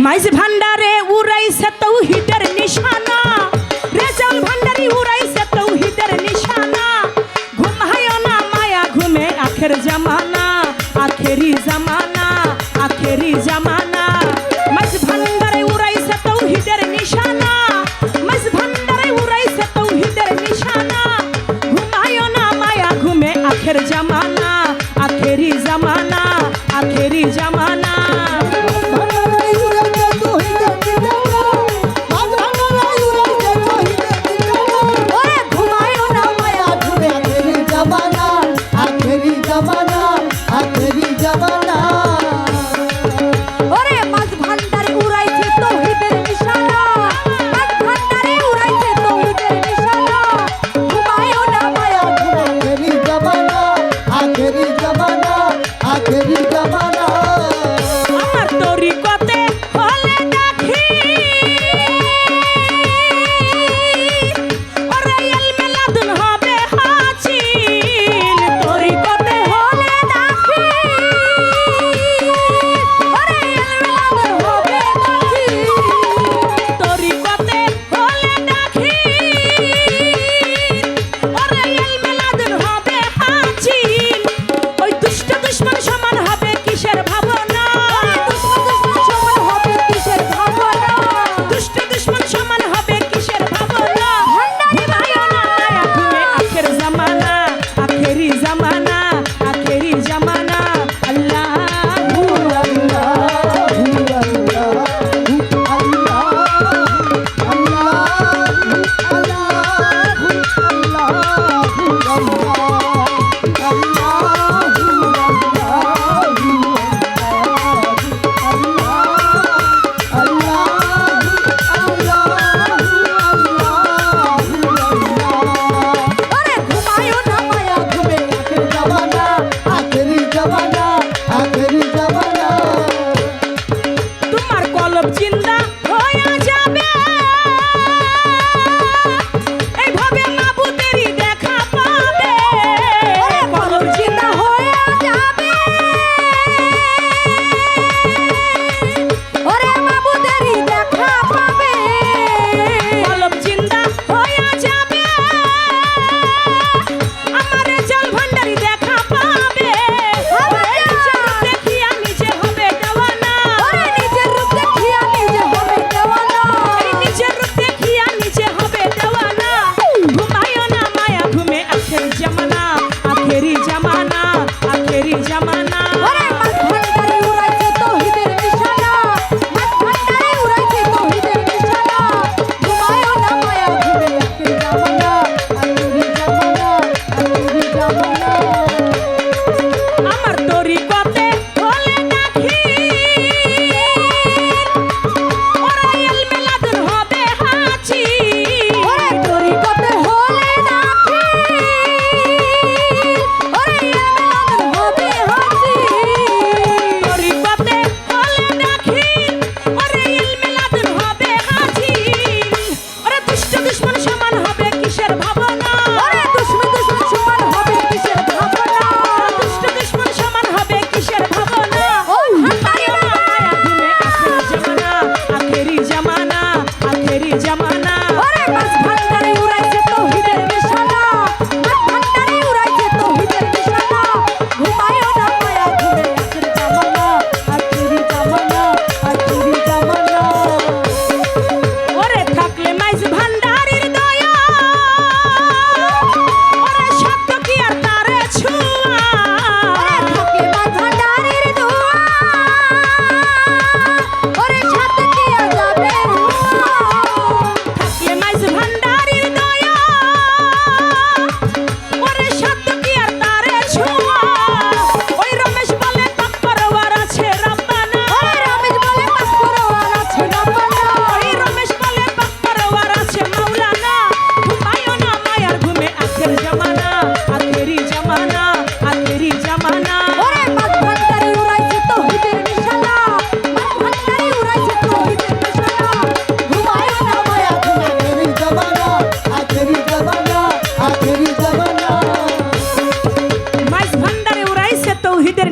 মাইজ ভান্ডারে উড়াইছে তৌহিদের নিশানা, রেজাউল ভান্ডারি উড়াইছে তৌহিদের নিশানা। ঘুমায় না মায়া ঘুমে আখের জামানা, আখেরি জামানা, আখেরি জামানা। মাইজ ভান্ডারে উড়াইছে তৌহিদের নিশানা, মাইজ ভান্ডারে উড়াইছে তৌহিদের নিশানা। ঘুমায় না মায়া ঘুমে আখের জামানা, আখেরি জামানা, আখেরি জামানা।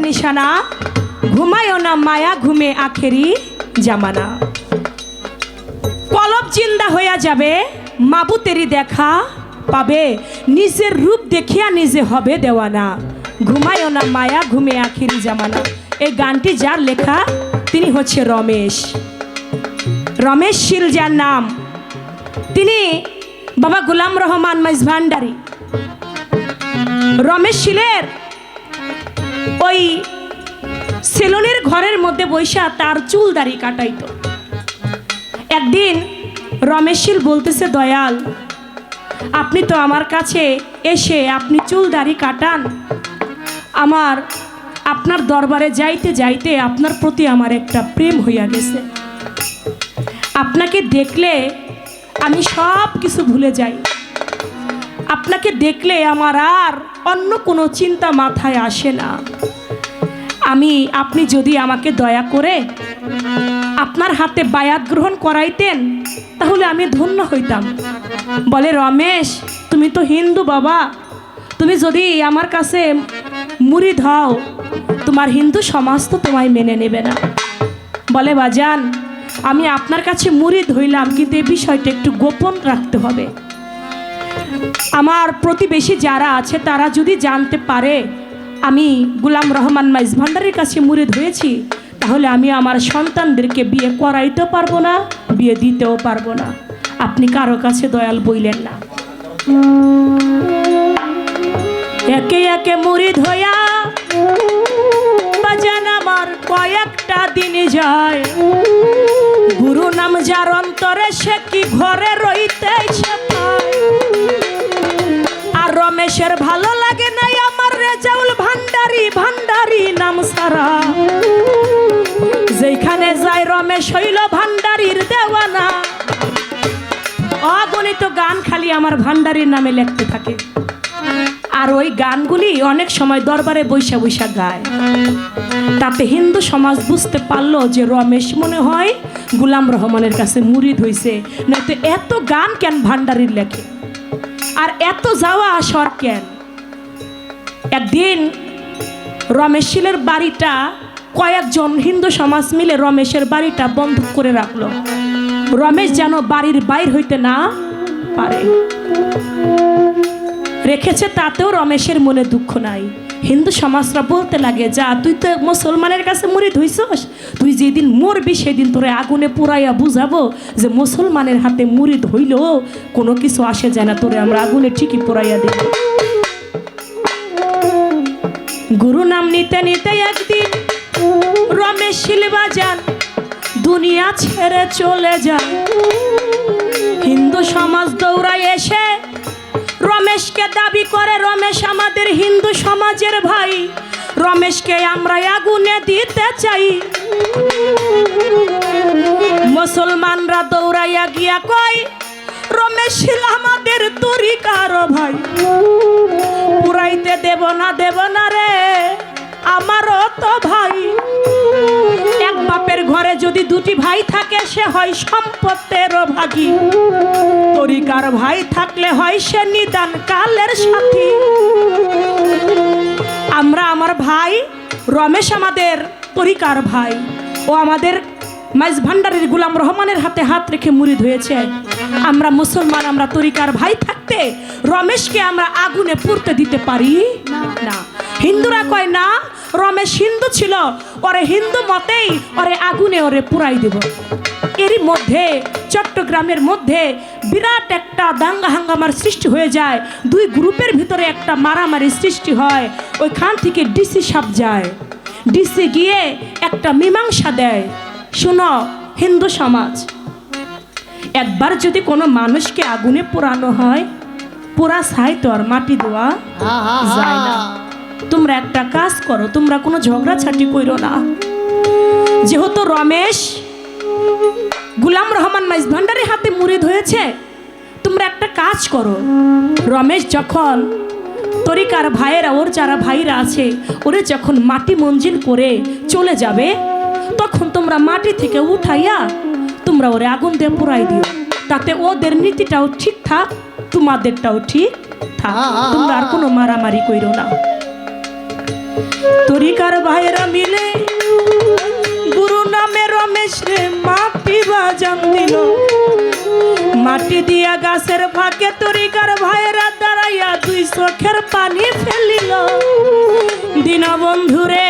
নিশানা, ঘুমায়ও না মায়া ঘুমে আখেরি জামানা। কলব জিন্দা হইয়া যাবে, মাবুতেরই দেখা পাবে, নিজের রূপ দেখিয়া নিজে হবে দেওয়ানা। ঘুমায়ও না মায়া, ঘুমে আখিরি জামানা। এই গানটি যার লেখা তিনি হচ্ছে রমেশ, রমেশ শীল যার নাম। তিনি বাবা গোলাম রহমান মাইজভান্ডারী। রমেশ শীলের ওই সেলুনের ঘরের মধ্যে বৈশা তার চুল দাড়ি কাটাইতো। একদিন রমেশ শীল বলতেছে, দয়াল আপনি তো আমার কাছে এসে আপনি চুল দাড়ি কাটান, আমার আপনার দরবারে যাইতে যাইতে আপনার প্রতি আমার একটা প্রেম হইয়া গেছে। আপনাকে দেখলে আমি সব কিছু ভুলে যাই, আপনাকে দেখলে আমার আর অন্য কোনো চিন্তা মাথায় আসে না। আপনি যদি আমাকে দয়া করে আপনার হাতে বায়াত গ্রহণ করাইতেন তাহলে আমি ধন্য হইতাম। বলে, রমেশ তুমি তো হিন্দু বাবা, তুমি যদি আমার কাছে মুরিদ হও তোমার হিন্দু সমাজ তো তোমায় মেনে নেবে না। বলে, বাজান আমি আপনার কাছে মুরিদ হইলাম, কিন্তু এই বিষয়টা একটু গোপন রাখতে হবে। আমার প্রতিবেশী যারা আছে তারা যদি জানতে পারে আমি গোলাম রহমান মাইজভান্ডারীর কাছে মুরিদ হয়েছি, তাহলে আমি আমার সন্তানদেরকে বিয়ে করাইতেও পারবো না, বিয়ে দিতেও পারবো না। আপনি কারো কাছে দয়াল বইলেন না। একে একে মুরিদ হইয়া বাজান আমার কয়েকটা দিন যায়, গুরু নাম যার অন্তরে সে কি ঘরে রইতেছে পায়। আর রমেশের ভালো লাগে নাই আমার রেজাউল ভান্ডারী, ভান্ডারী নাম সারা। যেখানে যায় রমেশ হইল ভান্ডারীর দেওয়ানা। অগণিত গান খালি আমার ভান্ডারীর নামে লিখতে থাকে, আর ওই গানগুলি অনেক সময় দরবারে বৈশা বৈশা গায়। তাতে হিন্দু সমাজ বুঝতে পারলো যে রমেশ মনে হয় গোলাম রহমানের কাছে মুরিদ হইছে, নয়তো এত গান কেন ভান্ডারীর লেখে আর এত যাওয়া আসার কেন। একদিন রমেশ শীলের বাড়িটা কয়েকজন হিন্দু সমাজ মিলে রমেশের বাড়িটা বন্ধ করে রাখলো, রমেশ যেন বাড়ির বাইর হইতে না পারে। রেখেছে, তাতেও রমেশের মনে দুঃখ নাই। হিন্দু সমাজরা বলতে লাগে, যা তুই তো মুসলমানের কাছে মুরিদ হইছস, তুই যেদিন মরবি সেদিন তোরে আগুনে পুরাইয়া বুঝাবো যে মুসলমানের হাতে মুরিদ হইলেও কোনো কিছু আসে যায় না, তোরে আমরা আগুনে ঠিকই পুরাইয়া দেব। গুরু নাম নিতে নিতে একদিন রমেশ শীল বাজান দুনিয়া ছেড়ে চলে যায়। হিন্দু সমাজ দৌড়ায় এসে রমেশকে দাবি করে, রমেশ আমাদের হিন্দু সমাজের ভাই, রমেশকে আমরা আগুনে দিতে চাই। মুসলমানরা দৌড়াইয়া গিয়া কয়, রমেশ শীল আমাদের তরিকার ভাই, পুরাইতে দেব না রে আমারও তো ভাই। এক বাপের ঘরে যদি দুটি ভাই থাকে সে হয় সম্পত্তির ভাগী, তরিকার ভাই থাকলে হয় সে নিদান কালের সাথী। আমরা আমার ভাই রমেশ আমাদের তরিকার ভাই, ও আমাদের মাইজভান্ডারীর গোলাম রহমানের হাতে হাত রেখে মুরিদ হয়েছে। আমরা মুসলমান, আমরা তরিকার ভাই থাকতে রমেশকে আমরা আগুনে পুড়তে দিতে পারি না। হিন্দুরা কয় না, রমেশ হিন্দু ছিল, ওরে হিন্দু মতেই ওরে আগুনে ওরে পুরাই দেব। এরই মধ্যে চট্টগ্রামের মধ্যে বিরাট একটা দাঙ্গা হাঙ্গামার সৃষ্টি হয়ে যায়, দুই গ্রুপের ভিতরে একটা মারামারি সৃষ্টি হয়। ওইখান থেকে ডিসি সাহেব যায়, ডিসি গিয়ে একটা মীমাংসা দেয়। শোনো হিন্দু সমাজ, একবার যদি কোনো মানুষকে আগুনে পোড়ানো হয়, পোড়া ছাই তো আর মাটি দেওয়া যায় না। তোমরা একটা কাজ করো, তোমরা কোনো ঝগড়াঝাটি করো না। যেহেতু রমেশ গোলাম রহমান মাইজভান্ডারীর হাতে মুরিদ হয়েছে, তোমরা একটা কাজ করো, রমেশ যখন তরিকার ভাইয়েরা, ওর যারা ভাইরা আছে, ওরে যখন মাটি মঞ্জিল করে চলে যাবে, তখন তোমরা মাটি থেকে উঠাইয়া তোমরা ওরে আগুন দিয়ে পোড়াই দিও। তাতে ওদের নীতিটাও ঠিক থাক, তোমাদেরটাও ঠিক থাক, তোমরা আর কোনো মারামারি কইরো না। তরিকার ভাইয়েরা মিলে গুরু নামে রমেশ রে মাটি বাজান দিল, মাটি দিয়া গাছের ফাঁকে তরিকার ভাইয়েরা দাঁড়াইয়া দুই চোখের পানি ফেলিল। দীনবন্ধু রে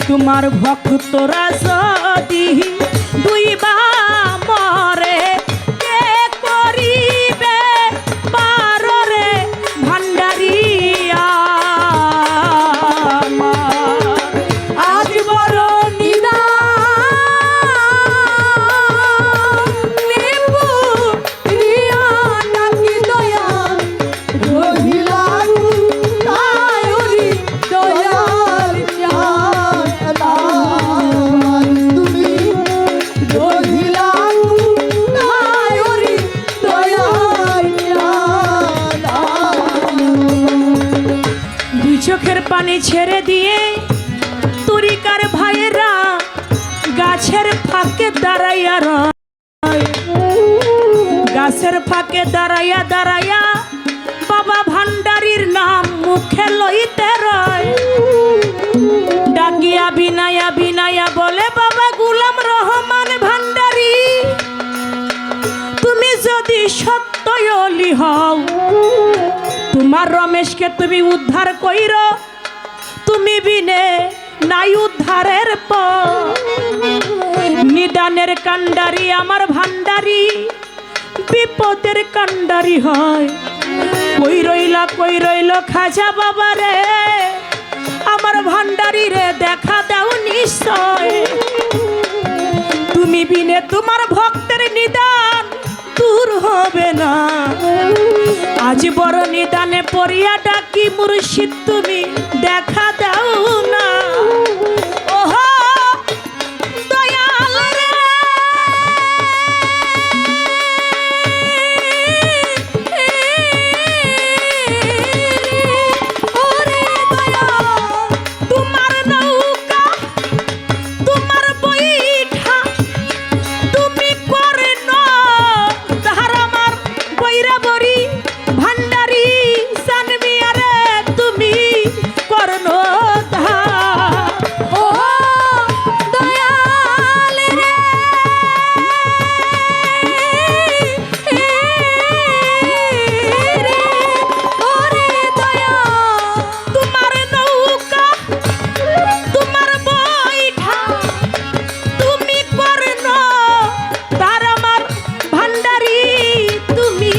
তোমার ভক্তরা যদি দুইবা মরে কে করিবে পাররে ভান্ডারিয়া আজ বড় চোখের পানি ছেড়ে দিয়ে তরিকার ভাইয়েরা গাছের ফাঁকে দাঁড়াইয়া রয় গাছের ফাঁকে দাঁড়াইয়া দাঁড়াইয়া বাবা ভান্ডারীর নাম মুখে লইতে রয় ডাকিয়া বিনায়া বিনায়া বলে বাবা গোলাম রহমান ভান্ডারী তুমি যদি সত্যই অলি হও তোমার রমেশকে তুমি উদ্ধার কইর তুমি বিনে নাই উদ্ধারের নিদানের কান্ডারি আমার ভান্ডারি বিপদের কান্ডারি হয় কই রইল খাজা বাবা রে আমার ভান্ডারি রে দেখা দাও নিশ্চয় তুমি বিনে তোমার ভক্তের নিদান দূর হবে না আজ বড় নিদানে পড়িয়া ডাকি মুর্শিদ তুমি দেখা দাও না ওহো দয়াল রে ওরে দয়াল তোমার নৌকা তোমার বৈঠা তুমি করে না তাহার আমার বৈরা বরি ভান্ডারি সানমিয়া রে তুমি করন ও দয়াল রে ওরে দয়াল তোমার নৌকা তোমার বৈঠা তুমি করন তার আমার ভান্ডারি তুমি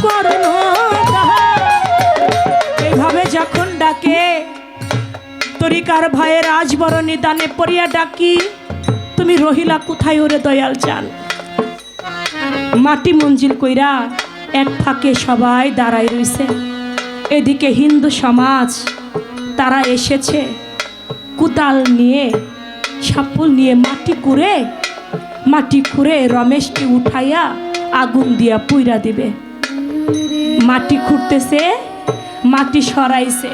করন এইভাবে যখন ডাকে তরিকার ভাইয়ের আজ বড় নিদানে পড়িয়া ডাকি তুমি রহিলা কোথায় ওরে দয়াল চান মাটি মঞ্জিল কইরা এক ফাঁকে সবাই দাঁড়ায় রইছে এদিকে হিন্দু সমাজ তারা এসেছে কুদাল নিয়ে সাপুল নিয়ে মাটি খুঁড়ে রমেশকে উঠাইয়া আগুন দিয়া পুইরা দিবে মাটি খুঁড়তেছে মাটি সরাইছে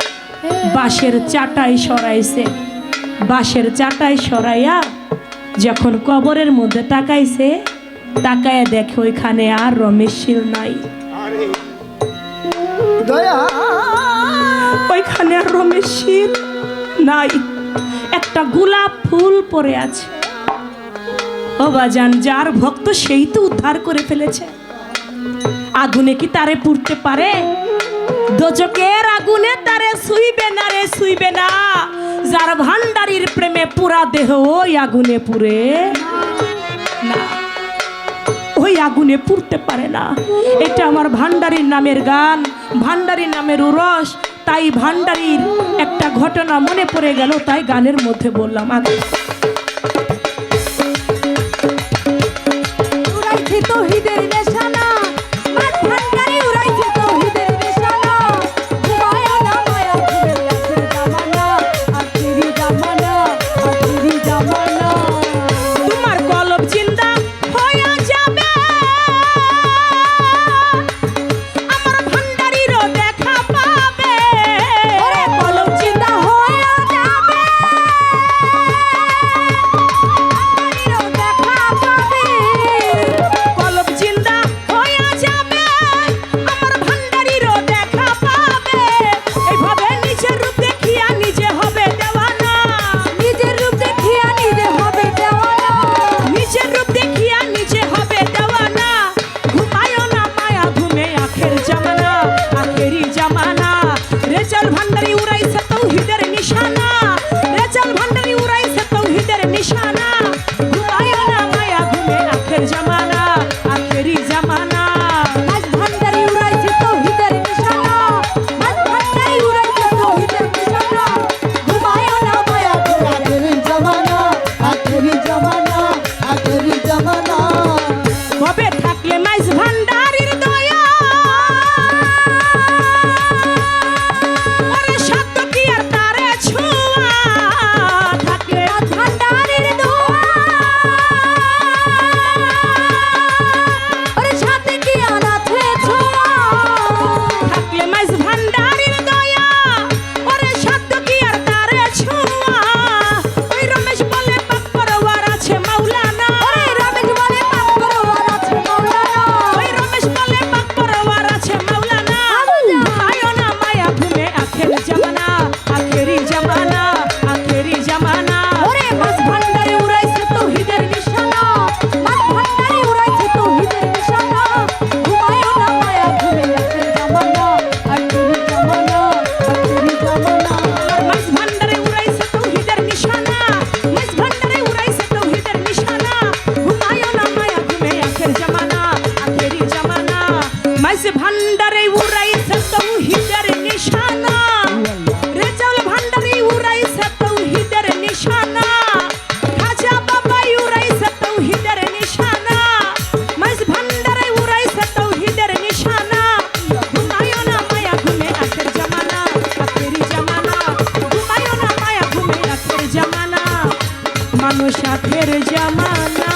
বাঁশের চাটাই সরাইয়া যখন কবরের মধ্যে তাকাইছে তাকায় দেখে ওইখানে আর রমেশ শীল নাই ওইখানে আর রমেশ শীল নাই একটা গোলাপ ফুল পড়ে আছে ও বাজান যার ভক্ত সেই তো উদ্ধার করে ফেলেছে আগুনে কি তারে পুড়তে পারে দোজকের আগুনে তারে ছুঁইবে না যার ভান্ডারীর প্রেমে পুরা দেহ ওই আগুনে পুড়ে না ওই আগুনে পুড়তে পারে না এটা আমার ভান্ডারীর নামের গান ভান্ডারীর নামের উরস তাই ভান্ডারীর একটা ঘটনা মনে পড়ে গেল তাই গানের মধ্যে বললাম আগে তৌহিদের নিশানা মাঠ ভান্ডারি উড়াইছে তৌহিদের নিশানা মায়া না মায়া আখিরি জামানা তোমার কলব জিন্দা হয়ে যাবে আমার ভান্ডারিরও দেখা পাবে ওরে কলব জিন্দা হয়ে যাবে মাঝ ভান্ডারে উড়াইছে তৌহিদের নিশানা রেজাউল ভান্ডারি উড়াইছে তৌহিদের নিশানা খাজা বাবাই উড়াইছে তৌহিদের নিশানা মাঝ ভান্ডারে উড়াইছে তৌহিদের নিশানা ঘুমায়ো না মায়া ঘুমে আখের জামানা আখেরি জামানা ঘুমায়ো না মায়া ঘুমে আখের জামানা মানুষ আখের জামানা